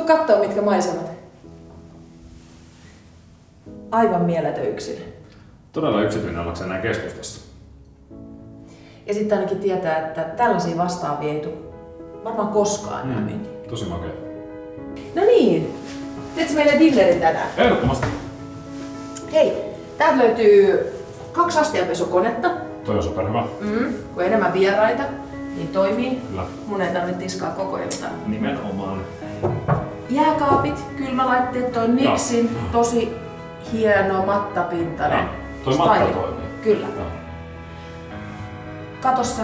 katsoa mitkä maisemat. Aivan mieletön yksilö. Todella yksityinen ollakseen näin keskustassa. Ja sitten ainakin tietää, että tällaisia vastaavia ei tule varmaan koskaan enää myyntiin. Tosi makea. No niin, teetkö meille dillerin tänään? Ehdottomasti. Hei, täältä löytyy 2 astianpesukonetta. Toi on superhyvä. Kun enemmän vieraita, niin toimii. Kyllä. Mun ei tarvitse tiskaa koko iltaa. Nimenomaan. Jääkaapit, kylmälaitteet, toi Nixin, tosi hieno mattapintainen. Toi matta toimii. Kyllä. Joo. Katossa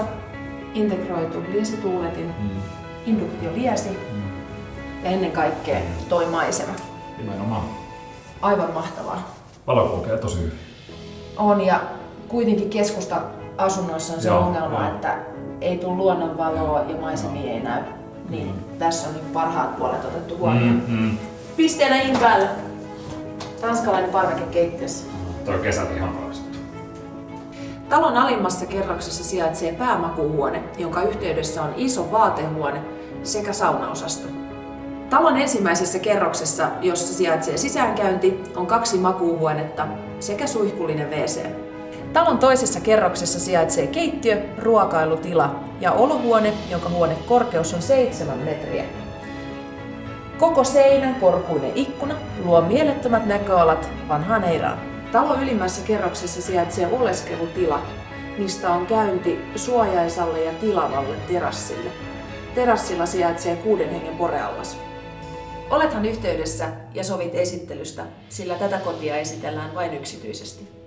integroitu liesituuletin, induktioliesi ja ennen kaikkea toi maisema. Nimenomaan. Aivan mahtavaa. Valo kulkee tosi hyvin. On, ja kuitenkin keskusta-asunnoissa on se ongelma, että ei tule luonnonvaloa ja maisemia ei näy. Niin tässä on niin parhaat puolet otettu huomioon. Pisteenä in päälle. Tanskalainen parveke keittiössä. Toi kesät ihan paras. Talon alimmassa kerroksessa sijaitsee päämakuuhuone, jonka yhteydessä on iso vaatehuone sekä saunaosasto. Talon ensimmäisessä kerroksessa, jossa sijaitsee sisäänkäynti, on 2 makuuhuonetta sekä suihkullinen WC. Talon toisessa kerroksessa sijaitsee keittiö, ruokailutila ja olohuone, jonka huonekorkeus on 7 metriä. Koko seinän korkuinen ikkuna luo mielettömät näköalat vanhaan Eiraan. Talon ylimmässä kerroksessa sijaitsee oleskelutila, mistä on käynti suojaisalle ja tilavalle terassille. Terassilla sijaitsee 6 hengen poreallas. Olethan yhteydessä ja sovit esittelystä, sillä tätä kotia esitellään vain yksityisesti.